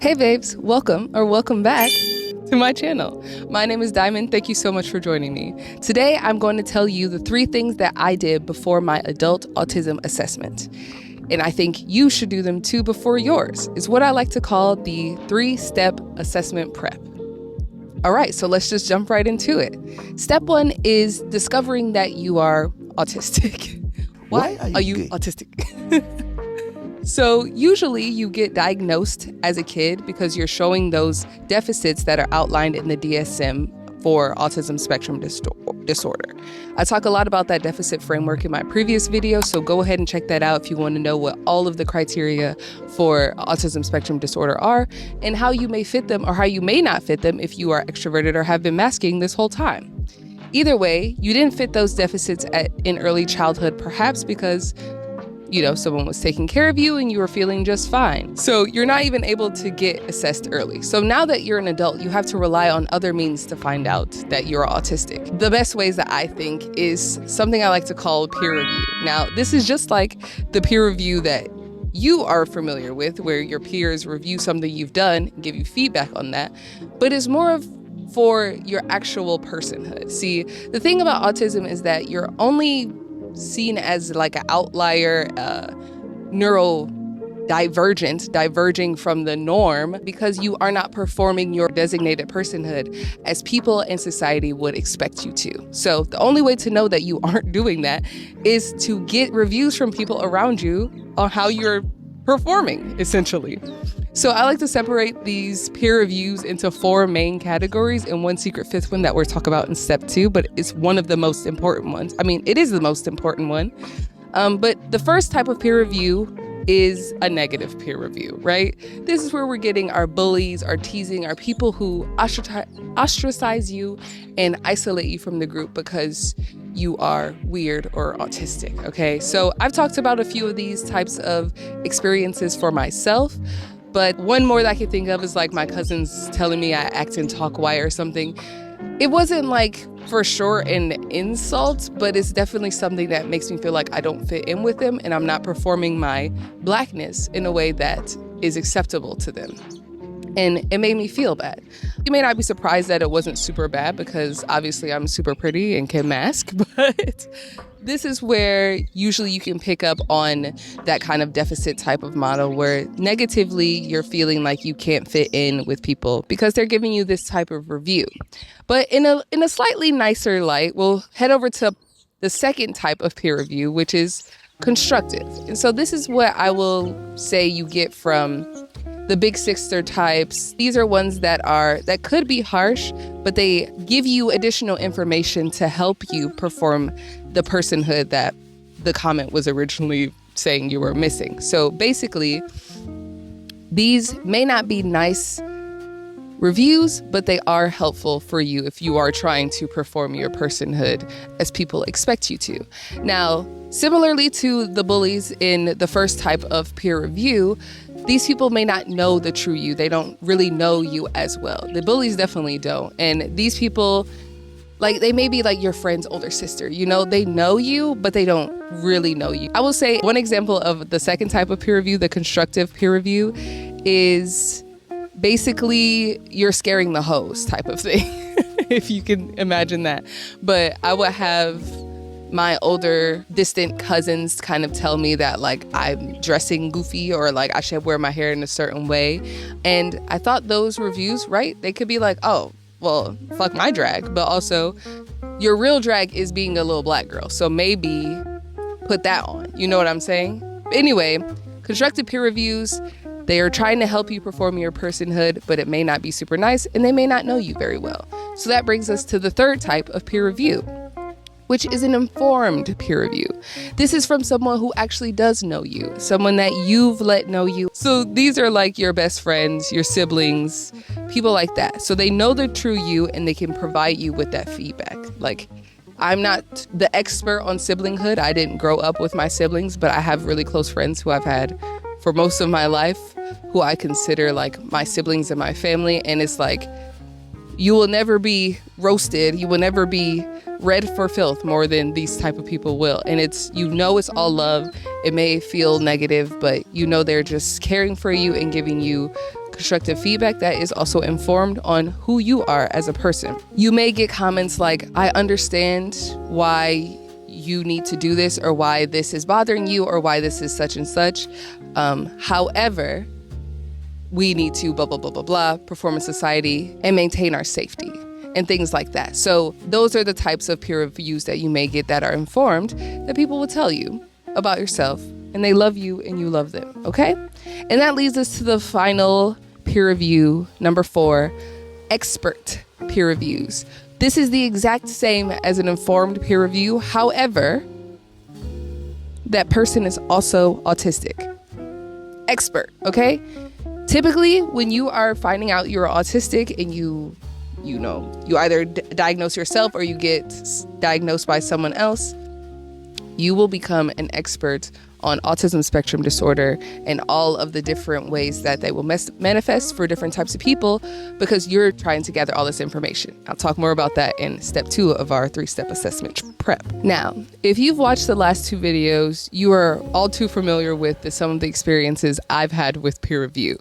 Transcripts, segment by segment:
Hey babes, welcome back to my channel. My name is Diamond. Thank you so much for joining me. Today, I'm going to tell you the 3 things that I did before my adult autism assessment. And I think you should do them too before yours. It's what I like to call the 3-step assessment prep. All right, so let's just jump right into it. Step 1 is discovering that you are autistic. Why are you autistic? So usually you get diagnosed as a kid because you're showing those deficits that are outlined in the DSM for autism spectrum disorder. I talk a lot about that deficit framework in my previous video, so go ahead and check that out if you want to know what all of the criteria for autism spectrum disorder are and how you may fit them or how you may not fit them if you are extroverted or have been masking this whole time. Either way, you didn't fit those deficits in early childhood, perhaps because someone was taking care of you and you were feeling just fine. So you're not even able to get assessed early. So now that you're an adult, you have to rely on other means to find out that you're autistic. The best ways that I think is something I like to call peer review. Now, this is just like the peer review that you are familiar with, where your peers review something you've done and give you feedback on that, but it's more of for your actual personhood. See, the thing about autism is that you're only seen as like an outlier, diverging from the norm because you are not performing your designated personhood as people in society would expect you to. So the only way to know that you aren't doing that is to get reviews from people around you on how you're performing, essentially. So I like to separate these peer reviews into 4 main categories and one secret 5th one that we'll talk about in step 2, but it's one of the most important ones. I mean, it is the most important one. But the first type of peer review is a negative peer review, right? This is where we're getting our bullies, our teasing, our people who ostracize you and isolate you from the group because you are weird or autistic, okay? So I've talked about a few of these types of experiences for myself, but one more that I can think of is like my cousins telling me I act and talk white or something. It wasn't like for sure an insult, but it's definitely something that makes me feel like I don't fit in with them and I'm not performing my blackness in a way that is acceptable to them. And it made me feel bad. You may not be surprised that it wasn't super bad because obviously I'm super pretty and can mask, but this is where usually you can pick up on that kind of deficit type of model where negatively you're feeling like you can't fit in with people because they're giving you this type of review. But in a slightly nicer light, we'll head over to the second type of peer review, which is constructive. And so this is what I will say you get from the big sixer types. These are ones that could be harsh, but they give you additional information to help you perform the personhood that the comment was originally saying you were missing. So basically, these may not be nice reviews, but they are helpful for you if you are trying to perform your personhood as people expect you to. Now, similarly to the bullies in the first type of peer review, these people may not know the true you. They don't really know you as well. The bullies definitely don't. And these people, like, they may be like your friend's older sister. They know you, but they don't really know you. I will say one example of the second type of peer review, the constructive peer review, is basically you're scaring the host type of thing, if you can imagine that. But I would have my older distant cousins kind of tell me that like I'm dressing goofy or like I should wear my hair in a certain way. And I thought those reviews, right? They could be like, oh, well, fuck my drag, but also your real drag is being a little black girl. So maybe put that on. You know what I'm saying? Anyway, constructive peer reviews, they are trying to help you perform your personhood, but it may not be super nice and they may not know you very well. So that brings us to the third type of peer review, which is an informed peer review. This is from someone who actually does know you, someone that you've let know you. So these are like your best friends, your siblings, people like that. So they know the true you and they can provide you with that feedback. Like, I'm not the expert on siblinghood. I didn't grow up with my siblings, but I have really close friends who I've had for most of my life, who I consider like my siblings and my family. And it's like, you will never be roasted. You will never be read for filth more than these type of people will. And it's all love. It may feel negative, but they're just caring for you and giving you constructive feedback that is also informed on who you are as a person. You may get comments like, I understand why you need to do this, or why this is bothering you, or why this is such and such. However, we need to blah, blah, blah, blah, blah, perform in society and maintain our safety and things like that. So those are the types of peer reviews that you may get that are informed, that people will tell you about yourself, and they love you and you love them, okay? And that leads us to the final peer review, number 4, expert peer reviews. This is the exact same as an informed peer review. However, that person is also autistic. Expert, okay? Typically, when you are finding out you're autistic and you either diagnose yourself or you get diagnosed by someone else, you will become an expert on autism spectrum disorder and all of the different ways that they will manifest for different types of people, because you're trying to gather all this information. I'll talk more about that in step 2 of our 3-step assessment prep. Now, if you've watched the last 2 videos, you are all too familiar with some of the experiences I've had with peer review.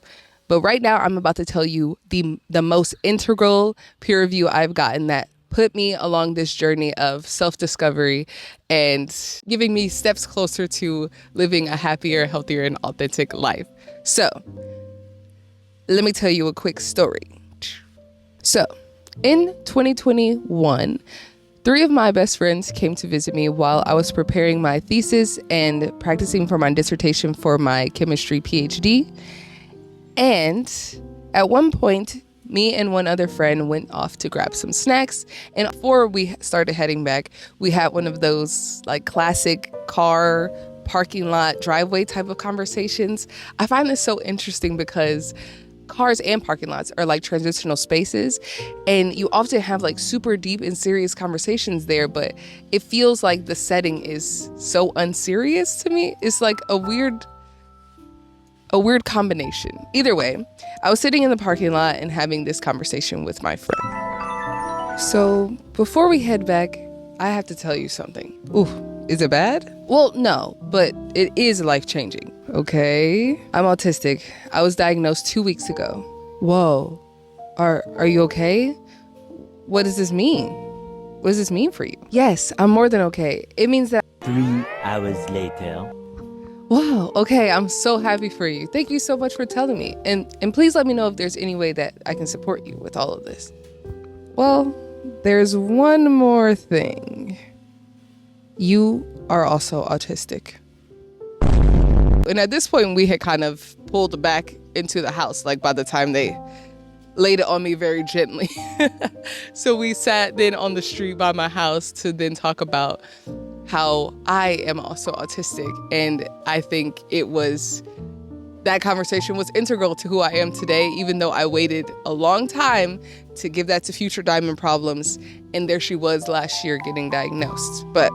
But right now, I'm about to tell you the most integral peer review I've gotten that put me along this journey of self-discovery and giving me steps closer to living a happier, healthier, and authentic life. So, let me tell you a quick story. So, in 2021, 3 of my best friends came to visit me while I was preparing my thesis and practicing for my dissertation for my chemistry PhD. And at one point, me and one other friend went off to grab some snacks. And before we started heading back, we had one of those like classic car parking lot driveway type of conversations. I find this so interesting because cars and parking lots are like transitional spaces, and you often have like super deep and serious conversations there, but it feels like the setting is so unserious to me. It's like a weird combination. Either way, I was sitting in the parking lot and having this conversation with my friend. So before we head back, I have to tell you something. Ooh, is it bad? Well, no, but it is life-changing. Okay, I'm autistic. I was diagnosed 2 weeks ago. Whoa, are you okay? What does this mean? What does this mean for you? Yes, I'm more than okay. It means that 3 hours later. Wow, okay, I'm so happy for you. Thank you so much for telling me. And please let me know if there's any way that I can support you with all of this. Well, there's one more thing. You are also autistic. And at this point, we had kind of pulled back into the house, like by the time they laid it on me very gently. So we sat then on the street by my house to then talk about how I am also autistic. And I think that conversation was integral to who I am today, even though I waited a long time to give that to future diamond problems. And there she was last year getting diagnosed. But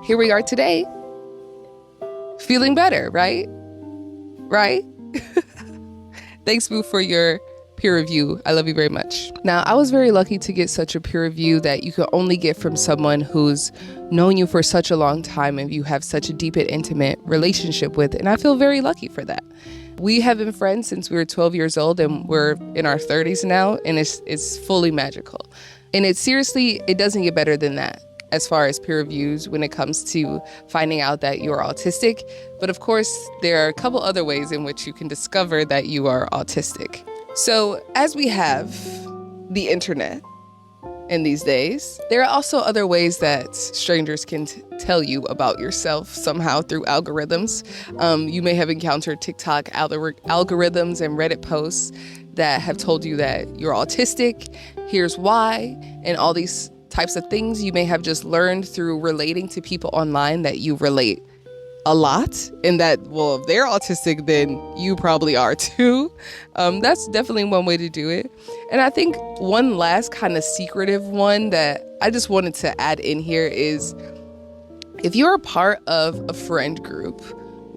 here we are today, feeling better, right? Right? Thanks, Boo, for your peer review. I love you very much. Now, I was very lucky to get such a peer review that you could only get from someone who's known you for such a long time and you have such a deep and intimate relationship with. And I feel very lucky for that. We have been friends since we were 12 years old, and we're in our 30s now, and it's fully magical. And it doesn't get better than that as far as peer reviews when it comes to finding out that you're autistic. But of course, there are a couple other ways in which you can discover that you are autistic. So as we have the internet in these days, there are also other ways that strangers can tell you about yourself somehow through algorithms. You may have encountered TikTok algorithms and Reddit posts that have told you that you're autistic, here's why, and all these types of things you may have just learned through relating to people online that you relate a lot, and that, well, if they're autistic, then you probably are too. That's definitely one way to do it. And I think one last kind of secretive one that I just wanted to add in here is, if you're a part of a friend group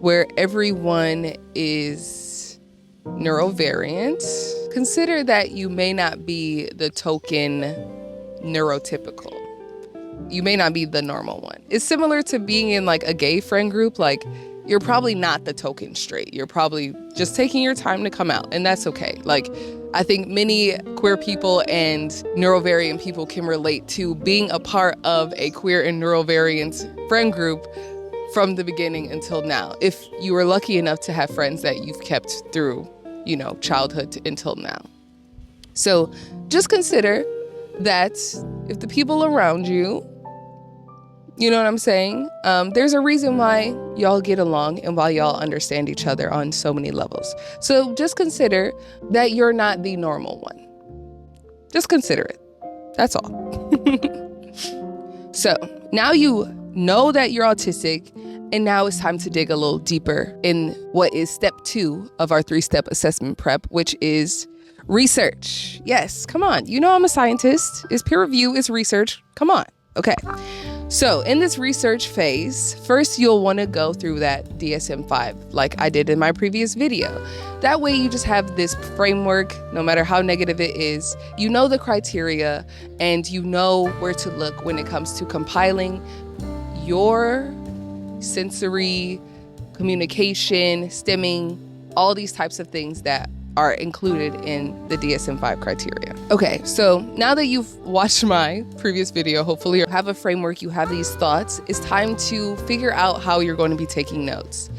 where everyone is neurovariant, consider that you may not be the token neurotypical. You may not be the normal one. It's similar to being in like a gay friend group. Like you're probably not the token straight. You're probably just taking your time to come out, and that's okay. Like, I think many queer people and neurovariant people can relate to being a part of a queer and neurovariant friend group from the beginning until now, if you were lucky enough to have friends that you've kept through, childhood until now. So just consider that if the people around you, you know what I'm saying? There's a reason why y'all get along and why y'all understand each other on so many levels. So just consider that you're not the normal one. Just consider it. That's all. So now you know that you're autistic, and now it's time to dig a little deeper in what is step 2 of our 3-step assessment prep, which is research. Yes, come on. You know I'm a scientist. It's peer review, it's research. Come on. Okay. So in this research phase, first you'll want to go through that DSM-5 like I did in my previous video. That way you just have this framework, no matter how negative it is, you know the criteria and you know where to look when it comes to compiling your sensory, communication, stemming, all these types of things that are included in the DSM-5 criteria. Okay, so now that you've watched my previous video, hopefully you have a framework, you have these thoughts, it's time to figure out how you're going to be taking notes.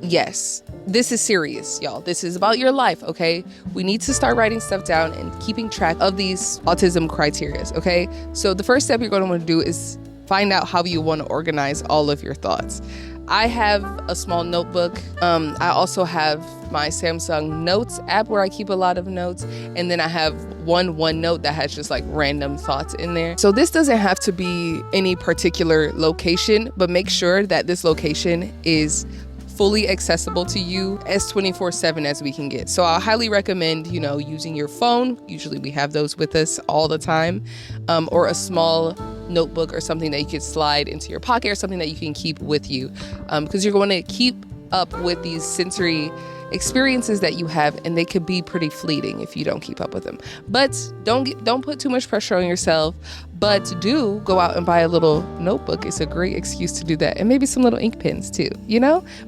Yes, this is serious, y'all. This is about your life, okay? We need to start writing stuff down and keeping track of these autism criteria, okay? So the first step you're going to want to do is find out how you want to organize all of your thoughts. I have a small notebook. I also have my Samsung Notes app where I keep a lot of notes. And then I have OneNote that has just like random thoughts in there. So this doesn't have to be any particular location, but make sure that this location is fully accessible to you as 24/7 as we can get. So I highly recommend, using your phone. Usually we have those with us all the time, or a small notebook or something that you could slide into your pocket or something that you can keep with you, because you're going to keep up with these sensory experiences that you have, and they could be pretty fleeting if you don't keep up with them. But don't put too much pressure on yourself, but do go out and buy a little notebook. It's a great excuse to do that, and maybe some little ink pens too.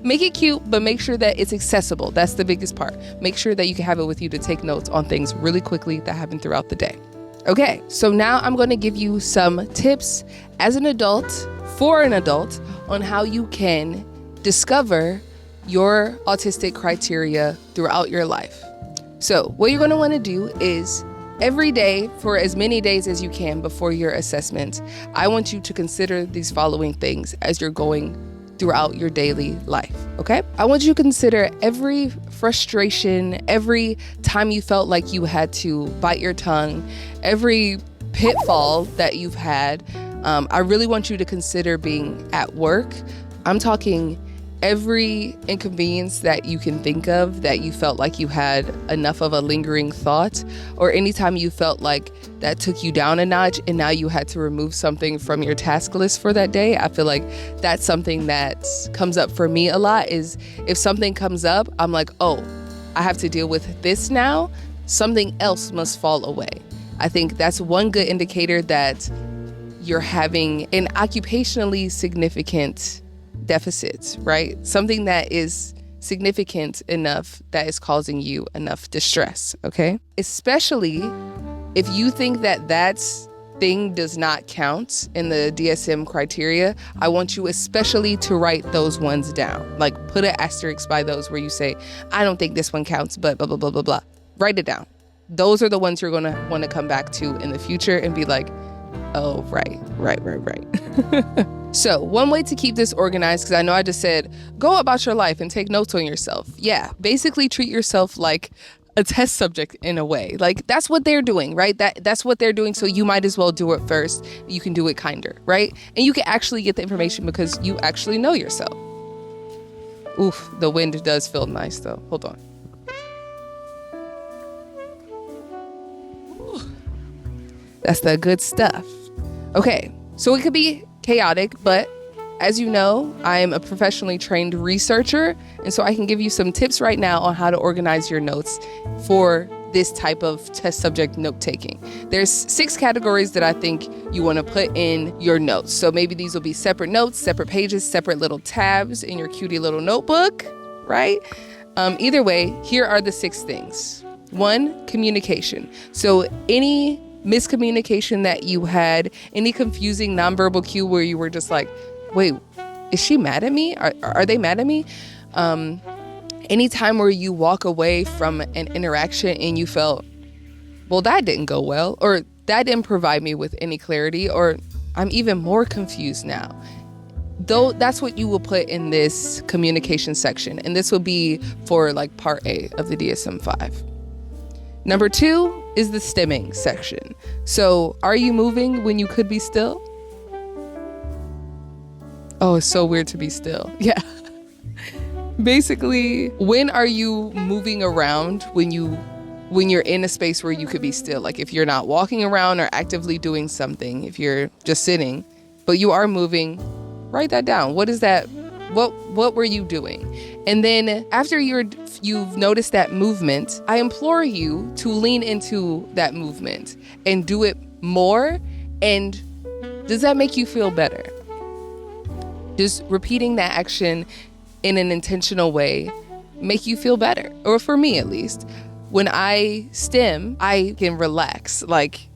Make it cute, but make sure that it's accessible. That's the biggest part. Make sure that you can have it with you to take notes on things really quickly that happen throughout the day. Okay, so now I'm going to give you some tips as an adult, for an adult, on how you can discover your autistic criteria throughout your life. So what you're going to want to do is every day, for as many days as you can before your assessment, I want you to consider these following things as you're going throughout your daily life, okay? I want you to consider every frustration, every time you felt like you had to bite your tongue, every pitfall that you've had. I really want you to consider being at work. I'm talking every inconvenience that you can think of that you felt like you had enough of a lingering thought, or anytime you felt like that took you down a notch and now you had to remove something from your task list for that day. I feel like that's something that comes up for me a lot, is if something comes up, I'm like, oh, I have to deal with this now. Something else must fall away. I think that's one good indicator that you're having an occupationally significant deficits, right? Something that is significant enough that is causing you enough distress, okay? Especially if you think that thing does not count in the DSM criteria, I want you especially to write those ones down. Like put an asterisk by those where you say, I don't think this one counts, but blah, blah, blah, blah, blah. Write it down. Those are the ones you're going to want to come back to in the future and be like, oh, right. So one way to keep this organized, because I know I just said, go about your life and take notes on yourself. Yeah, basically treat yourself like a test subject in a way. Like that's what they're doing, right? That's what they're doing. So you might as well do it first. You can do it kinder, right? And you can actually get the information because you actually know yourself. Oof, the wind does feel nice though. Hold on. Ooh, that's the good stuff. Okay, so it could be chaotic, but as you know, I am a professionally trained researcher, and so I can give you some tips right now on how to organize your notes for this type of test subject note taking. There's 6 categories that I think you want to put in your notes. So maybe these will be separate notes, separate pages, separate little tabs in your cutie little notebook, right? Either way, here are the 6 things. 1, communication. So any miscommunication that you had, any confusing nonverbal cue where you were just like, wait, is she mad at me? Are they mad at me? Anytime where you walk away from an interaction and you felt, well, that didn't go well, or that didn't provide me with any clarity, or I'm even more confused now. Though that's what you will put in this communication section. And this will be for like part A of the DSM-5. Number 2 is the stemming section. So are you moving when you could be still? Oh, it's so weird to be still. Yeah. Basically, when are you moving around when you're in a space where you could be still? Like if you're not walking around or actively doing something, if you're just sitting, but you are moving, write that down. What is that? What were you doing? And then after you've noticed that movement, I implore you to lean into that movement and do it more. And does that make you feel better? Just repeating that action in an intentional way make you feel better. Or for me, at least, when I stem, I can relax. Like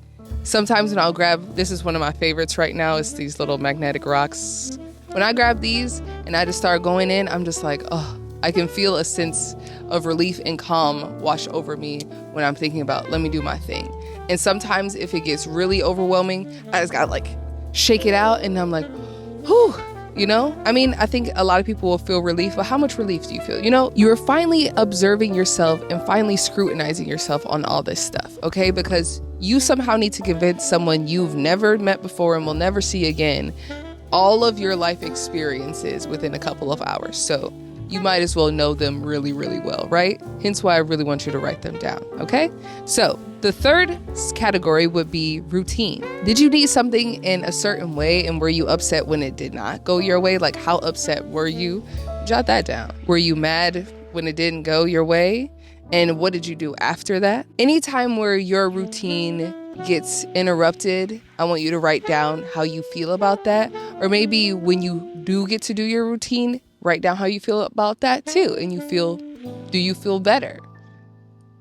sometimes when I'll grab, this is one of my favorites right now, is these little magnetic rocks. When I grab these and I just start going in, I'm just like, oh, I can feel a sense of relief and calm wash over me when I'm thinking about, let me do my thing. And sometimes if it gets really overwhelming, I just gotta like shake it out and I'm like, whew. You know, I mean, I think a lot of people will feel relief, but how much relief do you feel? You know, you're finally observing yourself and finally scrutinizing yourself on all this stuff, okay? Because you somehow need to convince someone you've never met before and will never see again all of your life experiences within a couple of hours. So you might as well know them really, really well, right? Hence why I really want you to write them down, okay? So the third category would be routine. Did you need something in a certain way and were you upset when it did not go your way? Like how upset were you? Jot that down. Were you mad when it didn't go your way? And what did you do after that? Anytime where your routine gets interrupted, I want you to write down how you feel about that. Or maybe when you do get to do your routine, write down how you feel about that too. And do you feel better?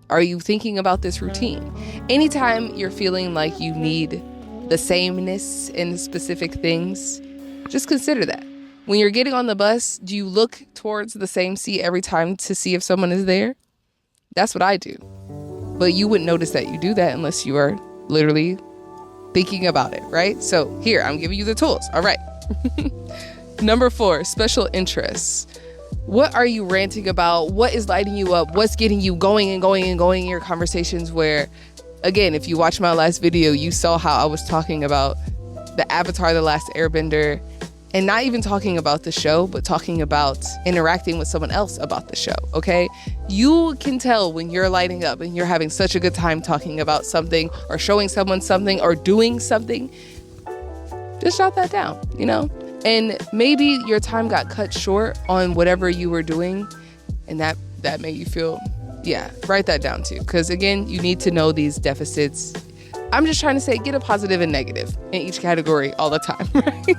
Are you thinking about this routine? Anytime you're feeling like you need the sameness in specific things, just consider that. When you're getting on the bus, do you look towards the same seat every time to see if someone is there? That's what I do. But you wouldn't notice that you do that unless you are literally thinking about it, right? So here, I'm giving you the tools. All right. Number 4, special interests. What are you ranting about? What is lighting you up? What's getting you going and going and going in your conversations where, again, if you watched my last video, you saw how I was talking about the Avatar: The Last Airbender and not even talking about the show, but talking about interacting with someone else about the show, okay? You can tell when you're lighting up and you're having such a good time talking about something or showing someone something or doing something. Just jot that down, you know? And maybe your time got cut short on whatever you were doing and that made you feel, yeah, write that down too. Because again, you need to know these deficits. I'm just trying to say, get a positive and negative in each category all the time, right?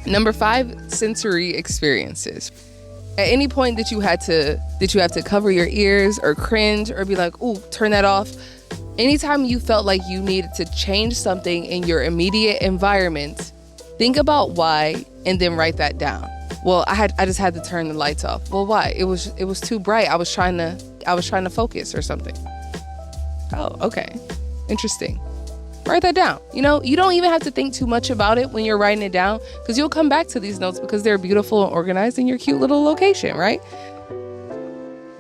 Number 5, sensory experiences. At any point that you have to cover your ears or cringe or be like, ooh, turn that off. Anytime you felt like you needed to change something in your immediate environment, think about why and then write that down. Well, I just had to turn the lights off. Well, why? It was too bright. I was trying to focus or something. Oh, okay. Interesting. Write that down. You know, you don't even have to think too much about it when you're writing it down because you'll come back to these notes because they're beautiful and organized in your cute little location, right?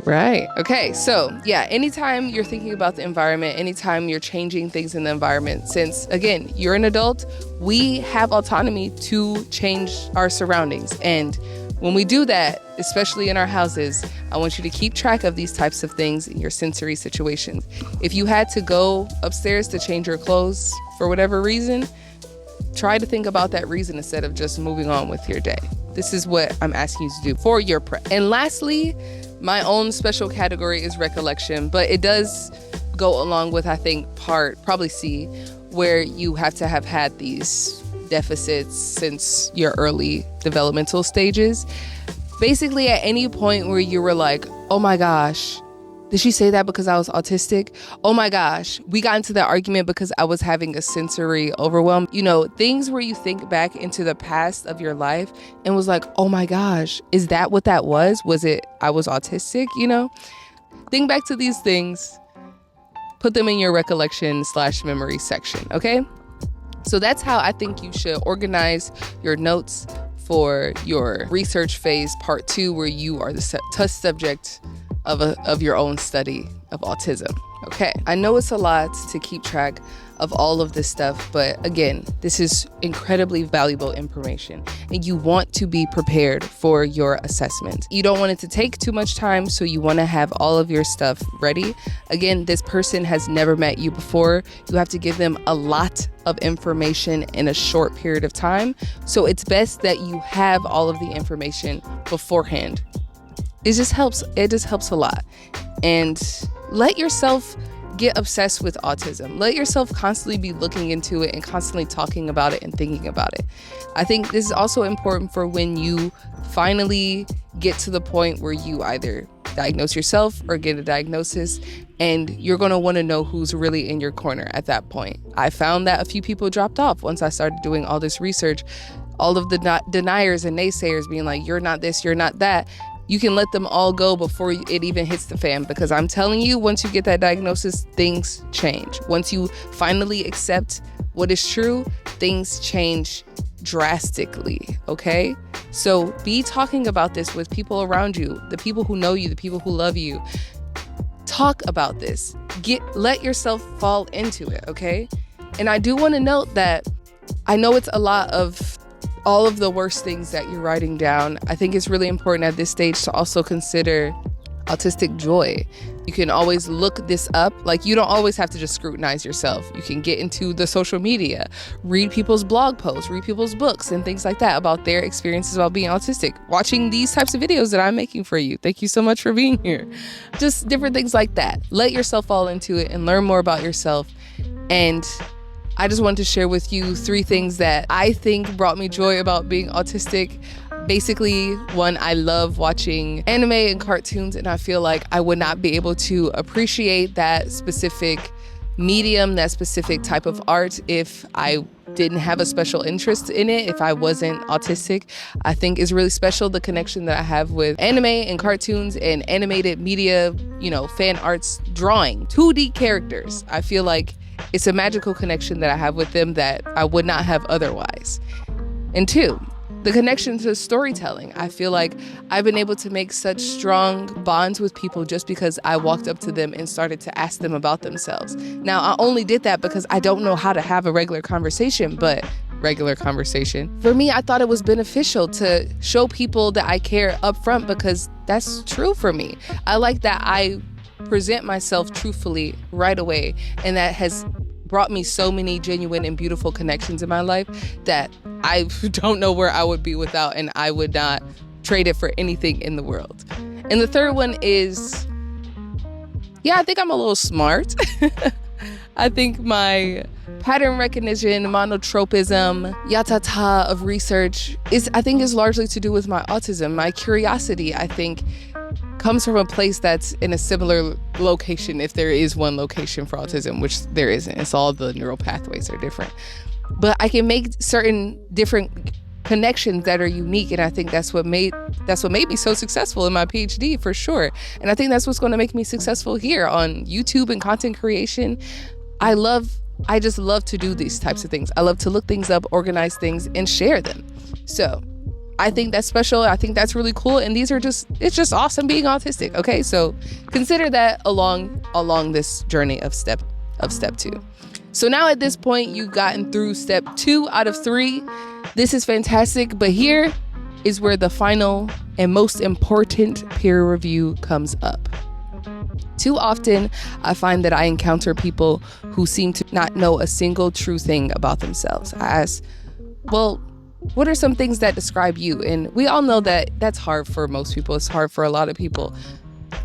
Right. Okay. So yeah, anytime you're thinking about the environment, anytime you're changing things in the environment, since again, you're an adult, we have autonomy to change our surroundings. And when we do that, especially in our houses, I want you to keep track of these types of things in your sensory situations. If you had to go upstairs to change your clothes for whatever reason, try to think about that reason instead of just moving on with your day. This is what I'm asking you to do for your prep. And lastly, my own special category is recollection, but it does go along with, I think, probably C, where you have to have had these deficits since your early developmental stages. Basically, at any point where you were like, oh my gosh, did she say that because I was autistic? Oh my gosh, we got into that argument because I was having a sensory overwhelm. You know, things where you think back into the past of your life and was like, oh my gosh, is that what that was? Was it I was autistic, you know? Think back to these things, put them in your recollection/memory section, okay? So that's how I think you should organize your notes for your research phase part 2, where you are the test subject of your own study of autism. Okay, I know it's a lot to keep track of all of this stuff, but again, this is incredibly valuable information and you want to be prepared for your assessment. You don't want it to take too much time, so you want to have all of your stuff ready. Again, this person has never met you before. You have to give them a lot of information in a short period of time, so it's best that you have all of the information beforehand. It just helps a lot. And let yourself get obsessed with autism. Let yourself constantly be looking into it and constantly talking about it and thinking about it. I think this is also important for when you finally get to the point where you either diagnose yourself or get a diagnosis, and you're going to want to know who's really in your corner at that point. I found that a few people dropped off once I started doing all this research. All of the deniers and naysayers being like, you're not this, you're not that. You can let them all go before it even hits the fan, because I'm telling you, once you get that diagnosis, things change. Once you finally accept what is true, things change drastically, okay? So be talking about this with people around you, the people who know you, the people who love you. Talk about this. Let yourself fall into it, okay? And I do want to note that I know it's a lot of all of the worst things that you're writing down. I think it's really important at this stage to also consider autistic joy. You can always look this up. Like, you don't always have to just scrutinize yourself. You can get into the social media, read people's blog posts, read people's books and things like that about their experiences about being autistic. Watching these types of videos that I'm making for you. Thank you so much for being here. Just different things like that. Let yourself fall into it and learn more about yourself. And I just wanted to share with you 3 things that I think brought me joy about being autistic. Basically, one, I love watching anime and cartoons, and I feel like I would not be able to appreciate that specific medium, that specific type of art, if I didn't have a special interest in it, if I wasn't autistic. I think it's really special, the connection that I have with anime and cartoons and animated media, fan arts, drawing, 2D characters. I feel like it's a magical connection that I have with them that I would not have otherwise. And 2, the connection to storytelling. I feel like I've been able to make such strong bonds with people just because I walked up to them and started to ask them about themselves. Now, I only did that because I don't know how to have a regular conversation, but for me, I thought it was beneficial to show people that I care up front, because that's true for me. I like that I present myself truthfully right away, and that has brought me so many genuine and beautiful connections in my life that I don't know where I would be without, and I would not trade it for anything in the world. And the 3rd one is, I think I'm a little smart. I think my pattern recognition, monotropism, yatata of research is largely to do with my autism. My curiosity, I think, comes from a place that's in a similar location, if there is one location for autism, which there isn't. It's all the neural pathways are different. But I can make certain different connections that are unique, and I think that's what made me so successful in my PhD, for sure. And I think that's what's going to make me successful here on YouTube and content creation. I just love to do these types of things. I love to look things up, organize things, and share them. So I think that's special. I think that's really cool. And it's just awesome being autistic. Okay. So consider that along this journey of step 2. So now at this point, you've gotten through step 2 out of 3. This is fantastic. But here is where the final and most important peer review comes up. Too often, I find that I encounter people who seem to not know a single true thing about themselves. I ask, well, what are some things that describe you? And we all know that that's hard for most people. It's hard for a lot of people.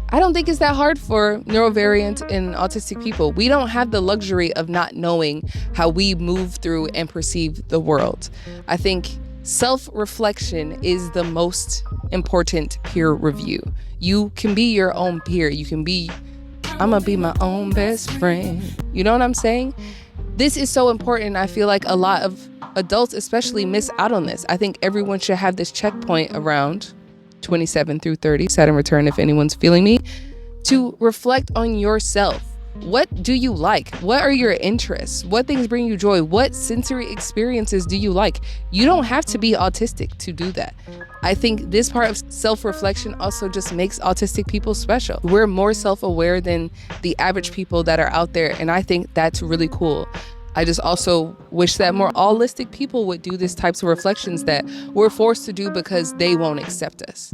I don't think it's that hard for neurovariant and autistic people. We don't have the luxury of not knowing how we move through and perceive the world. I think self-reflection is the most important peer review. You can be your own peer. I'm gonna be my own best friend. You know what I'm saying? This is so important. I feel like a lot of adults especially miss out on this. I think everyone should have this checkpoint around 27 through 30, Saturn return if anyone's feeling me, to reflect on yourself. What do you like? What are your interests? What things bring you joy? What sensory experiences do you like? You don't have to be autistic to do that. I think this part of self-reflection also just makes autistic people special. We're more self-aware than the average people that are out there, and I think that's really cool. I just also wish that more allistic people would do these types of reflections that we're forced to do because they won't accept us.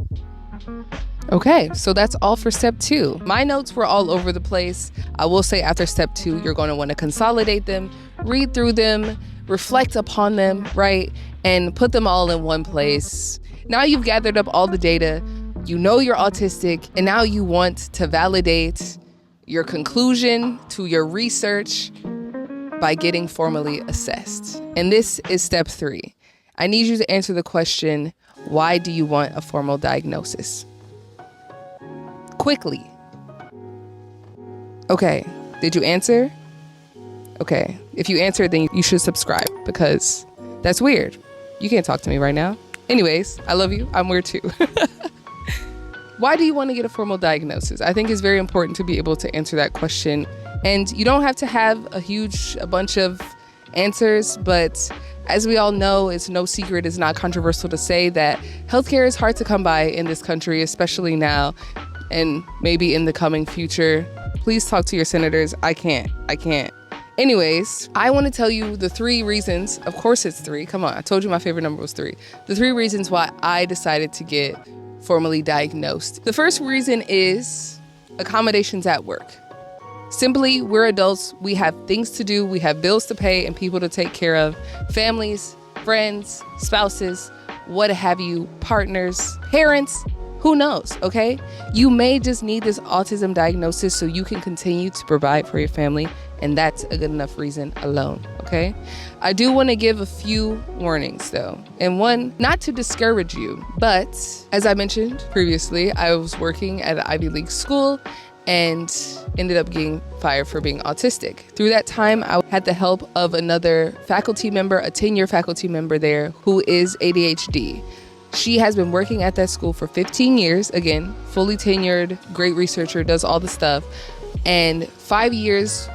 Okay, so that's all for step 2. My notes were all over the place. I will say after step 2, you're going to want to consolidate them, read through them, reflect upon them, right? And put them all in one place. Now you've gathered up all the data, you know you're autistic, and now you want to validate your conclusion to your research by getting formally assessed. And this is step 3. I need you to answer the question, why do you want a formal diagnosis? Quickly. Okay, did you answer? Okay, if you answered, then you should subscribe because that's weird. You can't talk to me right now. Anyways, I love you. I'm weird too. Why do you want to get a formal diagnosis? I think it's very important to be able to answer that question. And you don't have to have a bunch of answers, but as we all know, it's no secret, it's not controversial to say that healthcare is hard to come by in this country, especially now and maybe in the coming future. Please talk to your senators. I can't. Anyways, I want to tell you the 3 reasons. Of course it's 3. Come on, I told you my favorite number was 3. The 3 reasons why I decided to get formally diagnosed. The first reason is accommodations at work. Simply, we're adults, we have things to do, we have bills to pay and people to take care of, families, friends, spouses, what have you, partners, parents, who knows, okay? You may just need this autism diagnosis so you can continue to provide for your family, and that's a good enough reason alone, okay? I do want to give a few warnings though, and one, not to discourage you, but as I mentioned previously, I was working at an Ivy League school and ended up getting fired for being autistic. Through that time, I had the help of another faculty member, a 10-year faculty member there who is ADHD. She has been working at that school for 15 years, again, fully tenured, great researcher, does all the stuff. And 5 years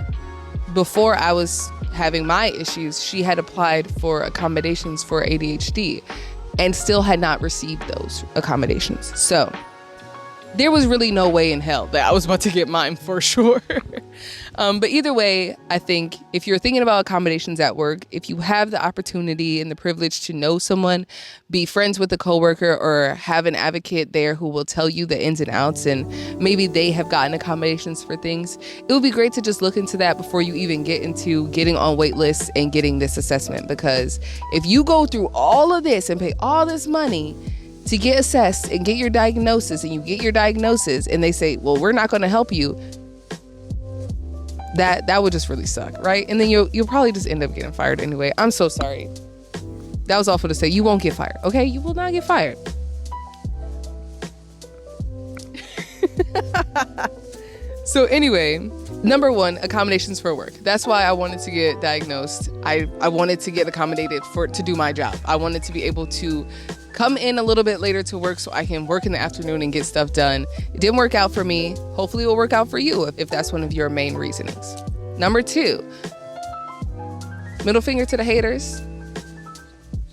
before I was having my issues, she had applied for accommodations for ADHD and still had not received those accommodations. So there was really no way in hell that I was about to get mine for sure. But either way, I think if you're thinking about accommodations at work, if you have the opportunity and the privilege to know someone, be friends with a coworker or have an advocate there who will tell you the ins and outs, and maybe they have gotten accommodations for things, it would be great to just look into that before you even get into getting on wait lists and getting this assessment. Because if you go through all of this and pay all this money to get assessed and get your diagnosis, and you get your diagnosis and they say, well, we're not going to help you, that would just really suck, right? And then you'll probably just end up getting fired anyway. I'm so sorry. That was awful to say. You won't get fired, okay? You will not get fired. So anyway, number 1, accommodations for work. That's why I wanted to get diagnosed. I wanted to get accommodated to do my job. I wanted to be able to come in a little bit later to work so I can work in the afternoon and get stuff done. It didn't work out for me. Hopefully it will work out for you if that's one of your main reasonings. Number 2, middle finger to the haters.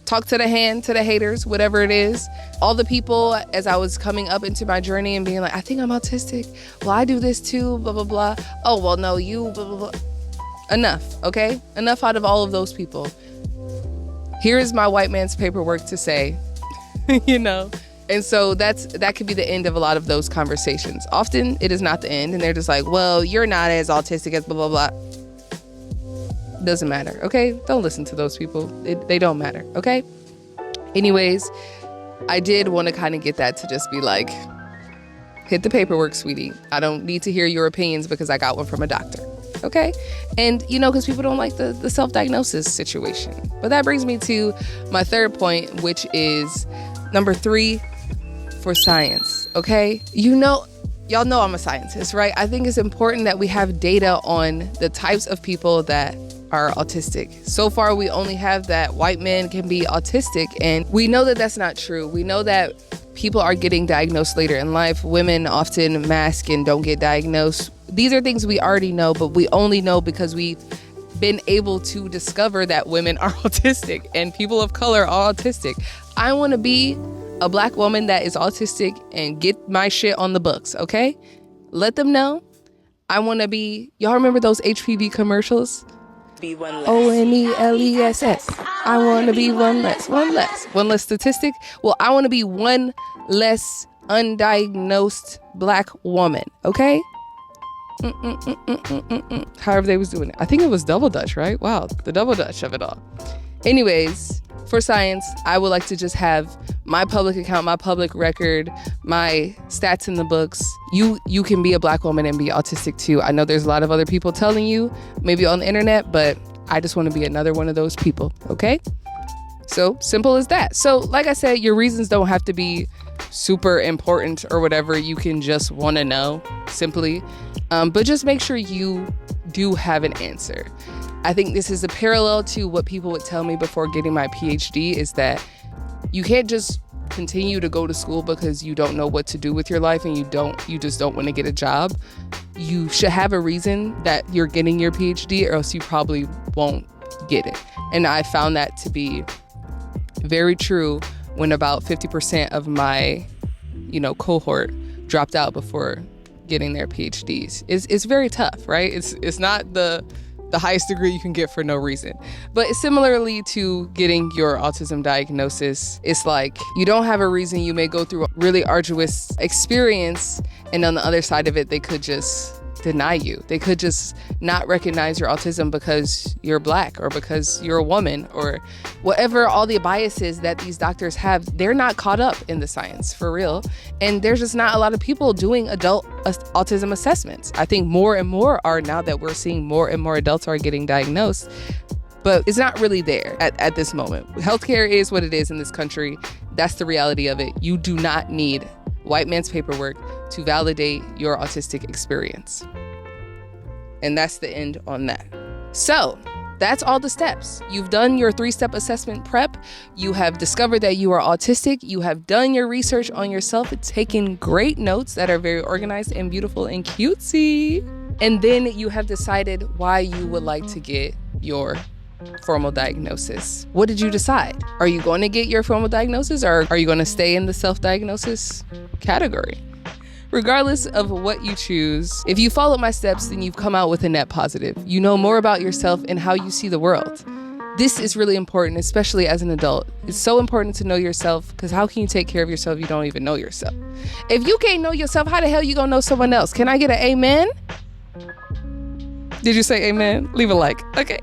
Talk to the hand to the haters, whatever it is. All the people, as I was coming up into my journey and being like, I think I'm autistic. Well, I do this too, blah, blah, blah. Oh, well, no, you, blah, blah, blah. Enough, okay? Enough out of all of those people. Here is my white man's paperwork to say, you know? And so that could be the end of a lot of those conversations. Often it is not the end, and they're just like, well, you're not as autistic as blah, blah, blah. Doesn't matter, okay? Don't listen to those people. They don't matter, okay? Anyways, I did want to kind of get that to just be like, hit the paperwork, sweetie. I don't need to hear your opinions because I got one from a doctor. Okay? And, because people don't like the self-diagnosis situation. But that brings me to my third point, which is number 3, for science. Okay? Y'all know I'm a scientist, right? I think it's important that we have data on the types of people that are autistic. So far, we only have that white men can be autistic, and we know that that's not true. We know that people are getting diagnosed later in life. Women often mask and don't get diagnosed. These are things we already know, but we only know because we've been able to discover that women are autistic and people of color are autistic. I want to be a black woman that is autistic and get my shit on the books, okay? Let them know. I want to be, y'all remember those HPV commercials? Be one less. ONELESS. I want to be one less statistic. Well, I want to be one less undiagnosed black woman, okay? However they was doing it. I think it was double dutch, right? Wow, the double dutch of it all. Anyways, for science, I would like to just have my public account, my public record, my stats in the books. You can be a black woman and be autistic too. I know there's a lot of other people telling you, maybe on the internet, but I just want to be another one of those people, okay? So simple as that. So like I said, your reasons don't have to be super important or whatever. You can just want to know simply, but just make sure you do have an answer. I think this is a parallel to what people would tell me before getting my PhD, is that you can't just continue to go to school because you don't know what to do with your life and you just don't want to get a job. You should have a reason that you're getting your PhD, or else you probably won't get it. And I found that to be very true when about 50% of my, cohort dropped out before getting their PhDs. It's very tough, right? It's not the highest degree you can get for no reason. But similarly to getting your autism diagnosis, it's like you don't have a reason. You may go through a really arduous experience, and on the other side of it, they could just deny you. They could just not recognize your autism because you're black or because you're a woman or whatever. All the biases that these doctors have, they're not caught up in the science for real. And there's just not a lot of people doing adult autism assessments. I think more and more are, now that we're seeing more and more adults are getting diagnosed, but it's not really there at this moment. Healthcare is what it is in this country. That's the reality of it. You do not need white man's paperwork to validate your autistic experience. And that's the end on that. So that's all the steps. You've done your 3-step assessment prep. You have discovered that you are autistic. You have done your research on yourself and taken great notes that are very organized and beautiful and cutesy. And then you have decided why you would like to get your formal diagnosis. What did you decide? Are you going to get your formal diagnosis, or are you going to stay in the self-diagnosis category? Regardless of what you choose, if you follow my steps, then you've come out with a net positive. You know more about yourself and how you see the world. This is really important, especially as an adult. It's so important to know yourself, because how can you take care of yourself if you don't even know yourself? If you can't know yourself, how the hell you gonna know someone else? Can I get an amen? Did you say amen? Leave a like. Okay.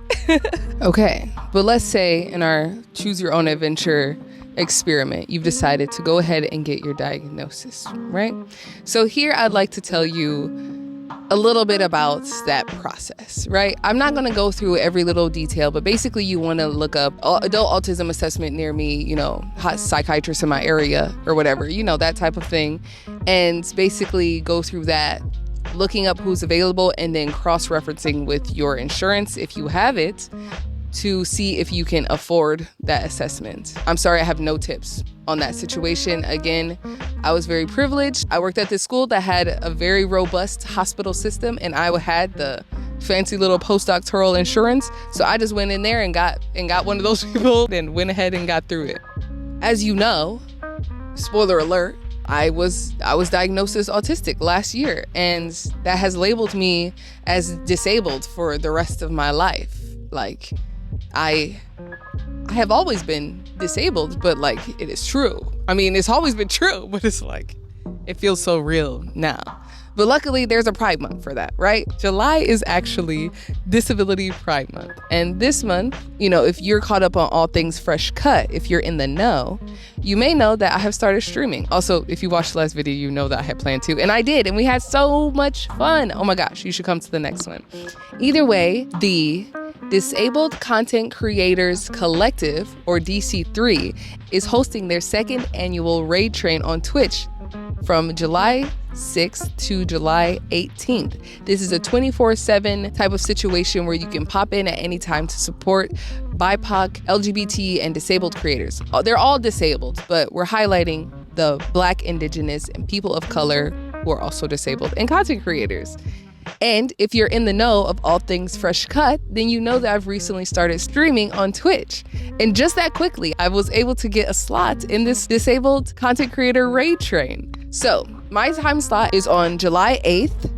Okay. But let's say in our choose your own adventure experiment, you've decided to go ahead and get your diagnosis, right? So here I'd like to tell you a little bit about that process, right? I'm not going to go through every little detail, but basically you want to look up Adult Autism Assessment near me, hot psychiatrist in my area or whatever, that type of thing. And basically go through that, looking up who's available and then cross-referencing with your insurance if you have it to see if you can afford that assessment. I'm sorry, I have no tips on that situation. Again, I was very privileged. I worked at this school that had a very robust hospital system, and I had the fancy little postdoctoral insurance. So I just went in there and got one of those people and went ahead and got through it. As you know, spoiler alert, I was diagnosed as autistic last year, and that has labeled me as disabled for the rest of my life. Like, I have always been disabled, but like, it is true. I mean, it's always been true, but it's like, it feels so real now. But luckily, there's a Pride Month for that, right? July is actually Disability Pride Month. And this month, if you're caught up on all things Fresh Cut, if you're in the know, you may know that I have started streaming. Also, if you watched the last video, you know that I had planned to. And I did. And we had so much fun. Oh my gosh, you should come to the next one. Either way, the Disabled Content Creators Collective, or DC3, is hosting their second annual raid train on Twitch from July 6th to July 18th. This is a 24/7 type of situation where you can pop in at any time to support BIPOC, LGBT, and disabled creators. They're all disabled, but we're highlighting the Black, Indigenous, and people of color who are also disabled and content creators. And if you're in the know of all things Fresh Cut, then you know that I've recently started streaming on Twitch. And just that quickly, I was able to get a slot in this Disabled Content Creator Raid Train. So my time slot is on July 8th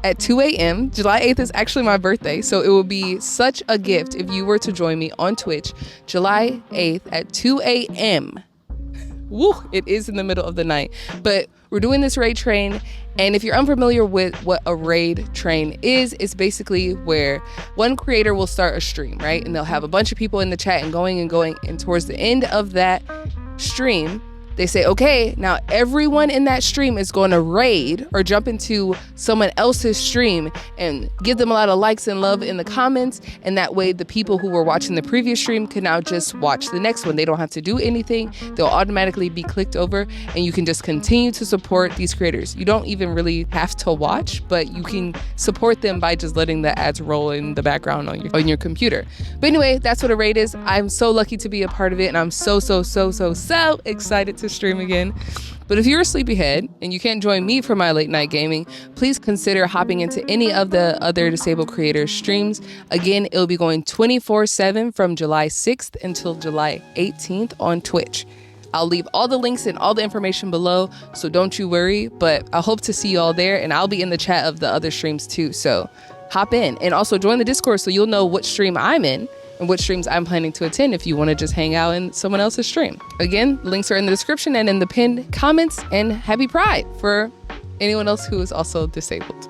at 2 a.m. July 8th is actually my birthday, so it would be such a gift if you were to join me on Twitch July 8th at 2 a.m. Woo, it is in the middle of the night. But we're doing this raid train, and if you're unfamiliar with what a raid train is, it's basically where one creator will start a stream, right? And they'll have a bunch of people in the chat and going, and towards the end of that stream, they say, okay, now everyone in that stream is going to raid or jump into someone else's stream and give them a lot of likes and love in the comments. And that way the people who were watching the previous stream can now just watch the next one. They don't have to do anything. They'll automatically be clicked over, and you can just continue to support these creators. You don't even really have to watch, but you can support them by just letting the ads roll in the background on your computer. But anyway, that's what a raid is. I'm so lucky to be a part of it, and I'm so excited to stream again. But if you're a sleepyhead and you can't join me for my late night gaming, please consider hopping into any of the other disabled creators streams. Again, it'll be going 24/7 from July 6th until July 18th on Twitch. I'll leave all the links and all the information below, so don't you worry, but I hope to see you all there, and I'll be in the chat of the other streams too, so hop in. And also join the Discord so you'll know what stream I'm in and what streams I'm planning to attend if you want to just hang out in someone else's stream. Again, links are in the description and in the pinned comments, and happy Pride for anyone else who is also disabled.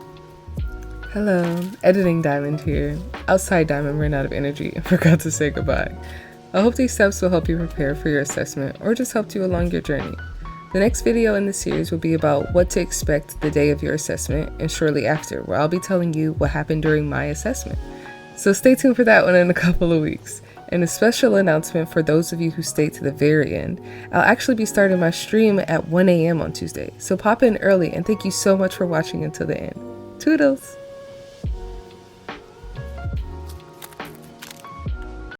Hello, Editing Diamond here. Outside Diamond ran out of energy and forgot to say goodbye. I hope these steps will help you prepare for your assessment or just help you along your journey. The next video in this series will be about what to expect the day of your assessment and shortly after, where I'll be telling you what happened during my assessment. So stay tuned for that one in a couple of weeks. And a special announcement for those of you who stay to the very end, I'll actually be starting my stream at 1 a.m. on Tuesday. So pop in early, and thank you so much for watching until the end. Toodles!